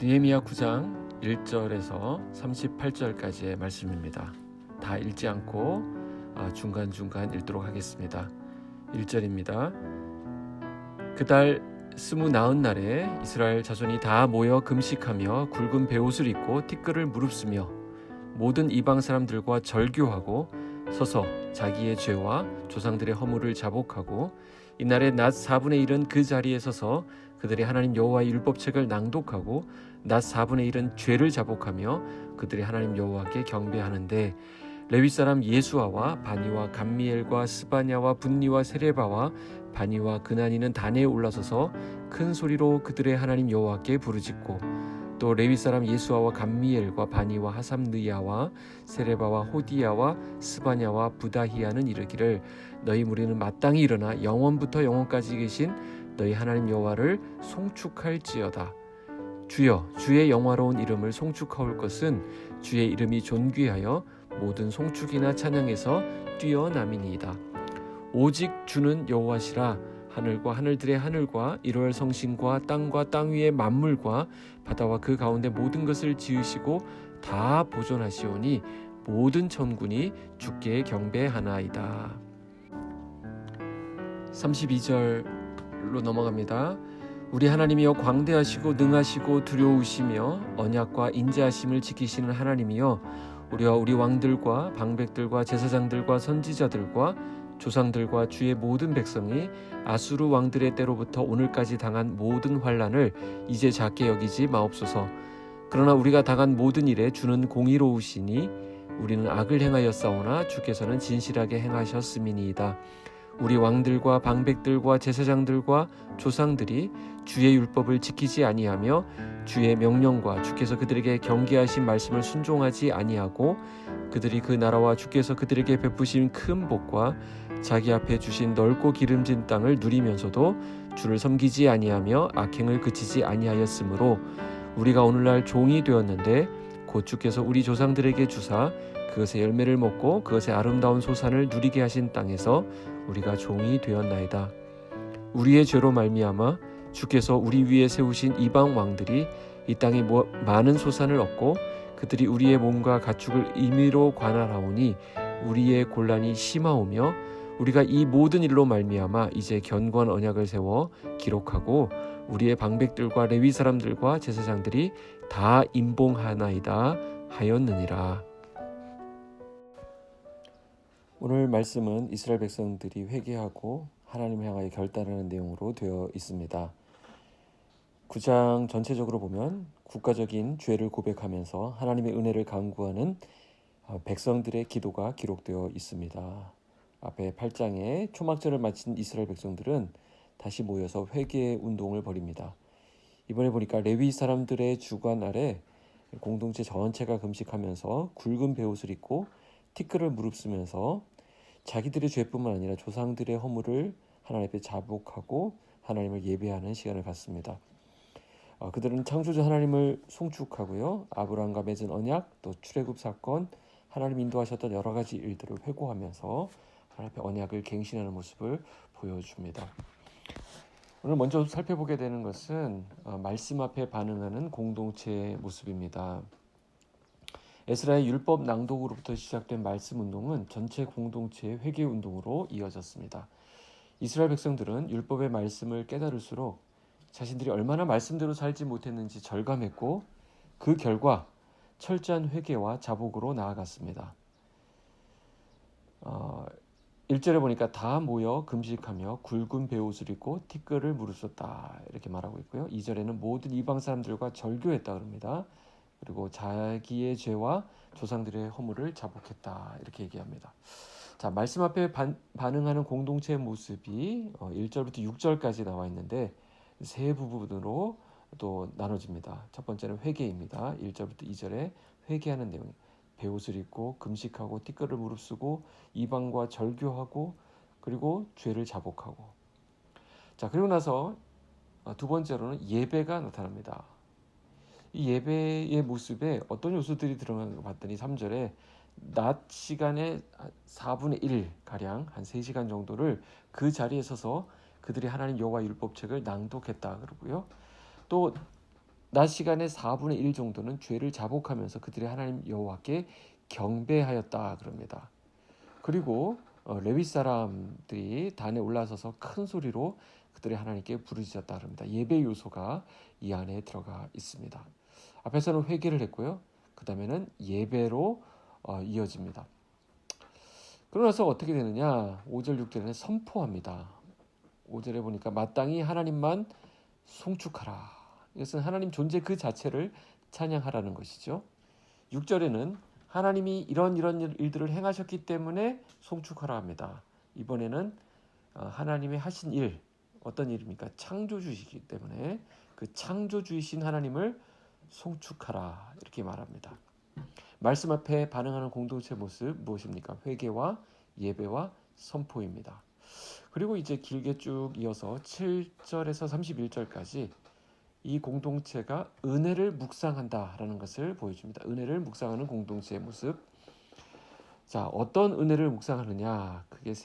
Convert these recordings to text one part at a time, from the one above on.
느헤미야 9장 1절에서 38절까지의 말씀입니다. 다 읽지 않고 중간중간 읽도록 하겠습니다. 1절입니다. 그달 29날에 이스라엘 자손이 다 모여 금식하며 굵은 베옷을 입고 티끌을 무릅쓰며 모든 이방 사람들과 절교하고 서서 자기의 죄와 조상들의 허물을 자복하고 이날의 낮 4분의 1은 그 자리에 서서 그들의 하나님 여호와의 율법책을 낭독하고 낮 4분의 1은 죄를 자복하며 그들의 하나님 여호와께 경배하는데 레위 사람 예수아와 바니와 감미엘과 스바냐와 분니와 세레바와 바니와 그나니는 단에 올라서서 큰 소리로 그들의 하나님 여호와께 부르짖고 또 레위 사람 예수아와 감미엘과 바니와 하삼느야와 세레바와 호디야와 스바냐와 부다히야는 이르기를 너희 무리는 마땅히 일어나 영원부터 영원까지 계신 너희 하나님 여호와를 송축할지어다. 주여 주의 영화로운 이름을 송축하올 것은 주의 이름이 존귀하여 모든 송축이나 찬양에서 뛰어남이니이다. 오직 주는 여호와시라. 하늘과 하늘들의 하늘과 이루할 성신과 땅 위의 만물과 바다와 그 가운데 모든 것을 지으시고 다 보존하시오니 모든 천군이 주께 경배하나이다. 32절로 넘어갑니다. 우리 하나님이여 광대하시고 능하시고 두려우시며 언약과 인자하심을 지키시는 하나님이여 우리와 우리 왕들과 방백들과 제사장들과 선지자들과 조상들과 주의 모든 백성이 아수르 왕들의 때로부터 오늘까지 당한 모든 환난을 이제 작게 여기지 마옵소서. 그러나 우리가 당한 모든 일에 주는 공의로우시니 우리는 악을 행하였사오나 주께서는 진실하게 행하셨음이니이다. 우리 왕들과 방백들과 제사장들과 조상들이 주의 율법을 지키지 아니하며 주의 명령과 주께서 그들에게 경계하신 말씀을 순종하지 아니하고 그들이 그 나라와 주께서 그들에게 베푸신 큰 복과 자기 앞에 주신 넓고 기름진 땅을 누리면서도 주를 섬기지 아니하며 악행을 그치지 아니하였으므로 우리가 오늘날 종이 되었는데 곧 주께서 우리 조상들에게 주사 그것의 열매를 먹고 그것의 아름다운 소산을 누리게 하신 땅에서 우리가 종이 되었나이다. 우리의 죄로 말미암아 주께서 우리 위에 세우신 이방 왕들이 이 땅에 많은 소산을 얻고 그들이 우리의 몸과 가축을 임의로 관할하오니 우리의 곤란이 심하오며 우리가 이 모든 일로 말미암아 이제 견고한 언약을 세워 기록하고 우리의 방백들과 레위 사람들과 제사장들이 다 임봉하나이다 하였느니라. 오늘 말씀은 이스라엘 백성들이 회개하고 하나님을 향하여 결단하는 내용으로 되어 있습니다. 9장 전체적으로 보면 국가적인 죄를 고백하면서 하나님의 은혜를 간구하는 백성들의 기도가 기록되어 있습니다. 앞에 8장에 초막절을 마친 이스라엘 백성들은 다시 모여서 회개 운동을 벌입니다. 이번에 보니까 레위 사람들의 주관 아래 공동체 전체가 금식하면서 굵은 베옷을 입고 티끌을 무릅쓰면서 자기들의 죄뿐만 아니라 조상들의 허물을 하나님 앞에 자복하고 하나님을 예배하는 시간을 갖습니다. 그들은 창조주 하나님을 송축하고요. 아브라함과 맺은 언약, 또 출애굽 사건, 하나님 인도하셨던 여러 가지 일들을 회고하면서 하나님 앞에 언약을 갱신하는 모습을 보여줍니다. 오늘 먼저 살펴보게 되는 것은 말씀 앞에 반응하는 공동체의 모습입니다. 에스라의 율법 낭독으로부터 시작된 말씀 운동은 전체 공동체의 회개 운동으로 이어졌습니다. 이스라엘 백성들은 율법의 말씀을 깨달을수록 자신들이 얼마나 말씀대로 살지 못했는지 절감했고 그 결과 철저한 회개와 자복으로 나아갔습니다. 1절에 보니까 다 모여 금식하며 굵은 베옷을 입고 티끌을 무릅썼다 이렇게 말하고 있고요. 2절에는 모든 이방 사람들과 절교했다 그럽니다. 그리고 자기의 죄와 조상들의 허물을 자복했다 이렇게 얘기합니다. 자, 말씀 앞에 반응하는 공동체의 모습이 1절부터 6절까지 나와 있는데 세 부분으로 또 나눠집니다. 첫 번째는 회개입니다. 1절부터 2절에 회개하는 내용. 베옷을 입고 금식하고 티끌을 무릅쓰고 이방과 절교하고 그리고 죄를 자복하고. 자, 그리고 나서 두 번째로는 예배가 나타납니다. 이 예배의 모습에 어떤 요소들이 들어가는 걸 봤더니 3절에 낮 시간의 4분의 1 가량 한 3시간 정도를 그 자리에 서서 그들이 하나님 여호와 율법책을 낭독했다 그러고요. 또 낮 시간의 4분의 1 정도는 죄를 자복하면서 그들의 하나님 여호와께 경배하였다 그럽니다. 그리고 레위 사람들이 단에 올라서서 큰 소리로 그들의 하나님께 부르짖었다 그럽니다. 예배 요소가 이 안에 들어가 있습니다. 앞에서는 회개를 했고요. 그 다음에는 예배로 이어집니다. 그러나서 어떻게 되느냐? 5절 6절에는 선포합니다. 5절에 보니까 마땅히 하나님만 송축하라. 이것은 하나님 존재 그 자체를 찬양하라는 것이죠. 6절에는 하나님이 이런 일들을 행하셨기 때문에 송축하라 합니다. 이번에는 하나님의 하신 일, 어떤 일입니까? 창조주이시기 때문에 그 창조주이신 하나님을 송축하라 이렇게 말합니다. 말씀 앞에 반응하는 공동체 모습 무엇입니까? 회개와 예배와 선포입니다. 그리고 이제 길게 쭉 이어서 7절에서 31절까지 이 공동체가 은혜를 묵상한다라는 것을 보여줍니다. 은혜를 묵상하는 공동체의 모습. 자, 어떤 은혜를 묵상하느냐? 그게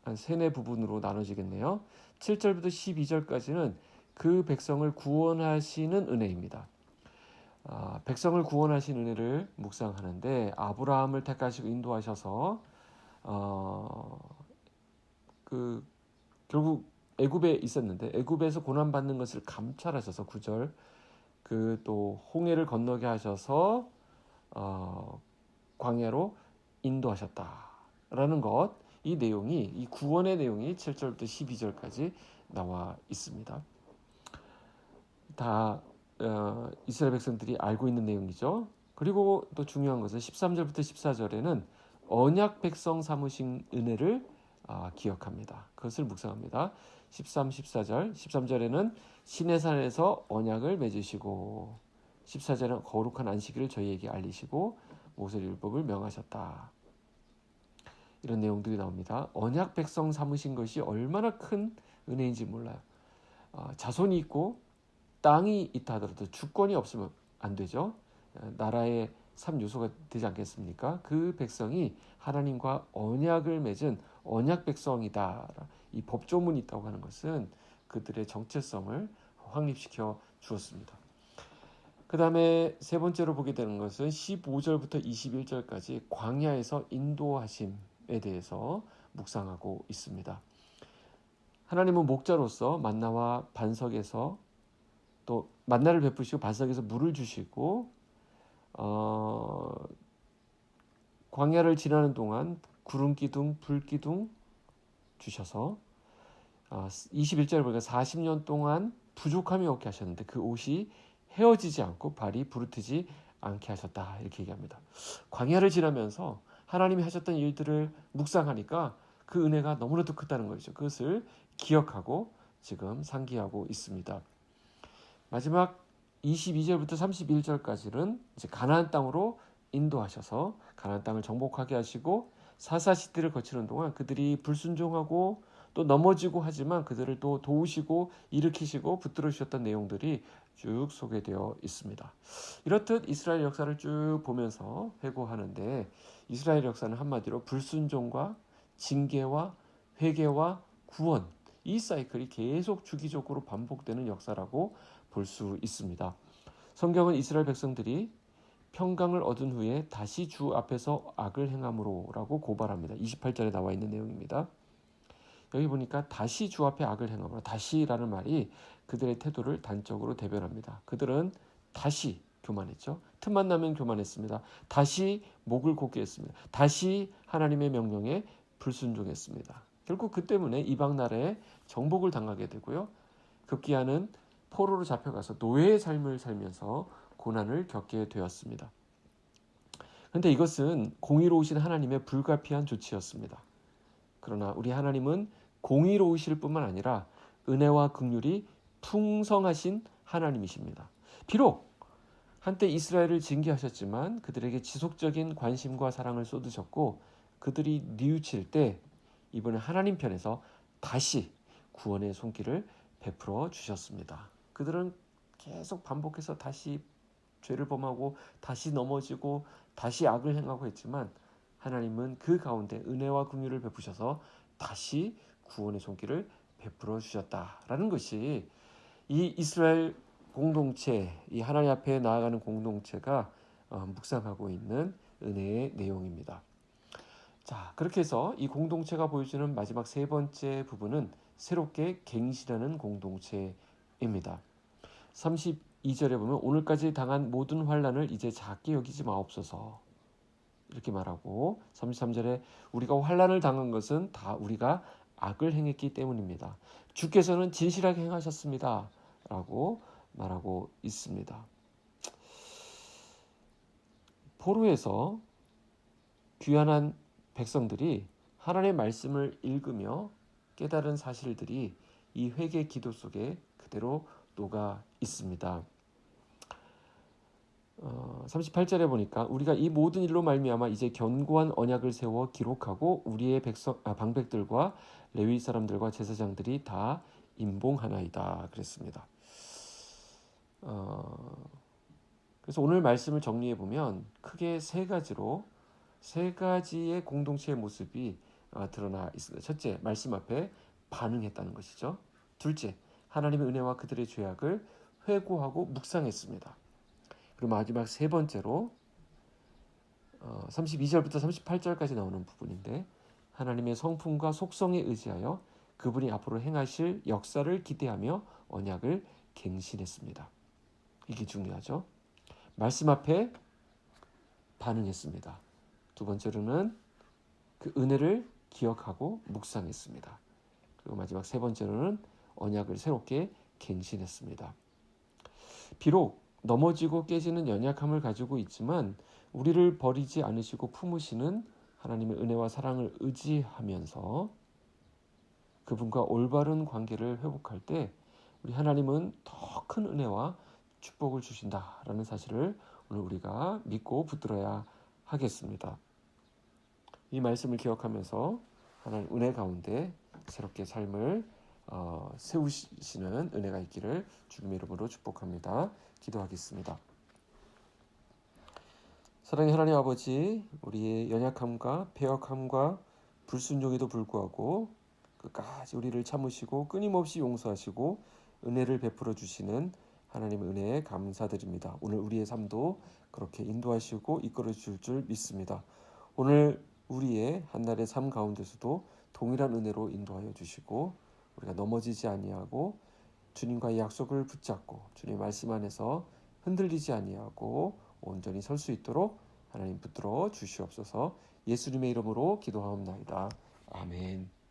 한 세네 부분으로 나눠지겠네요. 7절부터 12절까지는 그 백성을 구원하시는 은혜입니다. 백성을 구원하신 은혜를 묵상하는데 아브라함을 택하시고 인도하셔서 결국 애굽에 있었는데 애굽에서 고난받는 것을 감찰하셔서 9절 그 또 홍해를 건너게 하셔서 광야로 인도하셨다라는 것, 이 내용이 이 구원의 내용이 7절부터 12절까지 나와 있습니다. 다 이스라엘 백성들이 알고 있는 내용이죠. 그리고 또 중요한 것은 13절부터 14절에는 언약 백성 삼으신 은혜를 기억합니다. 그것을 묵상합니다. 13, 14절, 13절에는 시내산에서 언약을 맺으시고 14절은 거룩한 안식일을 저희에게 알리시고 모세율법을 명하셨다. 이런 내용들이 나옵니다. 언약 백성 삼으신 것이 얼마나 큰 은혜인지 몰라요. 자손이 있고 땅이 있다 하더라도 주권이 없으면 안 되죠. 나라의 3요소가 되지 않겠습니까? 그 백성이 하나님과 언약을 맺은 언약 백성이다. 이 법조문이 있다고 하는 것은 그들의 정체성을 확립시켜 주었습니다. 그 다음에 세 번째로 보게 되는 것은 15절부터 21절까지 광야에서 인도하심에 대해서 묵상하고 있습니다. 하나님은 목자로서 만나와 반석에서 또 만나를 베푸시고 반석에서 물을 주시고 광야를 지나는 동안 구름 기둥, 불 기둥 주셔서 21절에 보니까 40년 동안 부족함이 없게 하셨는데 그 옷이 헤어지지 않고 발이 부르트지 않게 하셨다 이렇게 얘기합니다. 광야를 지나면서 하나님이 하셨던 일들을 묵상하니까 그 은혜가 너무나도 크다는 거죠. 그것을 기억하고 지금 상기하고 있습니다. 마지막 22절부터 31절까지는 이제 가나안 땅으로 인도하셔서 가나안 땅을 정복하게 하시고 사사시대를 거치는 동안 그들이 불순종하고 또 넘어지고 하지만 그들을 또 도우시고 일으키시고 붙들어 주셨던 내용들이 쭉 소개되어 있습니다. 이렇듯 이스라엘 역사를 쭉 보면서 회고하는데 이스라엘 역사는 한마디로 불순종과 징계와 회개와 구원, 이 사이클이 계속 주기적으로 반복되는 역사라고 볼 수 있습니다. 성경은 이스라엘 백성들이 평강을 얻은 후에 다시 주 앞에서 악을 행함으로라고 고발합니다. 28절에 나와 있는 내용입니다. 여기 보니까 다시 주 앞에 악을 행함으로, 다시라는 말이 그들의 태도를 단적으로 대변합니다. 그들은 다시 교만했죠. 틈만 나면 교만했습니다. 다시 목을 곧게 했습니다. 다시 하나님의 명령에 불순종했습니다. 결국 그 때문에 이방 나라에 정복을 당하게 되고요. 급기야는 포로로 잡혀가서 노예의 삶을 살면서 고난을 겪게 되었습니다. 그런데 이것은 공의로우신 하나님의 불가피한 조치였습니다. 그러나 우리 하나님은 공의로우실 뿐만 아니라 은혜와 긍휼이 풍성하신 하나님이십니다. 비록 한때 이스라엘을 징계하셨지만 그들에게 지속적인 관심과 사랑을 쏟으셨고 그들이 뉘우칠 때 이번에 하나님 편에서 다시 구원의 손길을 베풀어 주셨습니다. 그들은 계속 반복해서 다시 죄를 범하고 다시 넘어지고 다시 악을 행하고 했지만 하나님은 그 가운데 은혜와 긍휼을 베푸셔서 다시 구원의 손길을 베풀어 주셨다라는 것이 이 이스라엘 공동체, 이 하나님 앞에 나아가는 공동체가 묵상하고 있는 은혜의 내용입니다. 자, 그렇게 해서 이 공동체가 보여주는 마지막 세 번째 부분은 새롭게 갱신하는 공동체입니다. 32절에 보면 오늘까지 당한 모든 환난을 이제 작게 여기지 마옵소서 이렇게 말하고, 33절에 우리가 환난을 당한 것은 다 우리가 악을 행했기 때문입니다. 주께서는 진실하게 행하셨습니다 라고 말하고 있습니다. 포로에서 귀환한 백성들이 하나님의 말씀을 읽으며 깨달은 사실들이 이 회개 기도 속에 그대로 녹아 있습니다. 38절에 보니까 우리가 이 모든 일로 말미암아 이제 견고한 언약을 세워 기록하고 우리의 방백들과 레위 사람들과 제사장들이 다 임봉하나이다 그랬습니다. 그래서 오늘 말씀을 정리해 보면 크게 세 가지의 공동체의 모습이 드러나 있습니다. 첫째, 말씀 앞에 반응했다는 것이죠. 둘째, 하나님의 은혜와 그들의 죄악을 회고하고 묵상했습니다. 그리고 마지막 세 번째로 32절부터 38절까지 나오는 부분인데, 하나님의 성품과 속성에 의지하여 그분이 앞으로 행하실 역사를 기대하며 언약을 갱신했습니다. 이게 중요하죠. 말씀 앞에 반응했습니다. 두 번째로는 그 은혜를 기억하고 묵상했습니다. 그리고 마지막 세 번째로는 언약을 새롭게 갱신했습니다. 비록 넘어지고 깨지는 연약함을 가지고 있지만 우리를 버리지 않으시고 품으시는 하나님의 은혜와 사랑을 의지하면서 그분과 올바른 관계를 회복할 때 우리 하나님은 더 큰 은혜와 축복을 주신다라는 사실을 오늘 우리가 믿고 붙들어야 하겠습니다. 이 말씀을 기억하면서 하나님 은혜 가운데 새롭게 삶을 세우시는 은혜가 있기를 주님의 이름으로 축복합니다. 기도하겠습니다. 사랑의 하나님 아버지, 우리의 연약함과 배역함과 불순종에도 불구하고 끝까지 우리를 참으시고 끊임없이 용서하시고 은혜를 베풀어 주시는 하나님의 은혜에 감사드립니다. 오늘 우리의 삶도 그렇게 인도하시고 이끌어 주실 줄 믿습니다. 오늘 우리의 한날의 삶 가운데서도 동일한 은혜로 인도하여 주시고 우리가 넘어지지 아니하고 주님과의 약속을 붙잡고 주님 말씀 안에서 흔들리지 아니하고 온전히 설 수 있도록 하나님 붙들어 주시옵소서. 예수님의 이름으로 기도하옵나이다. 아멘.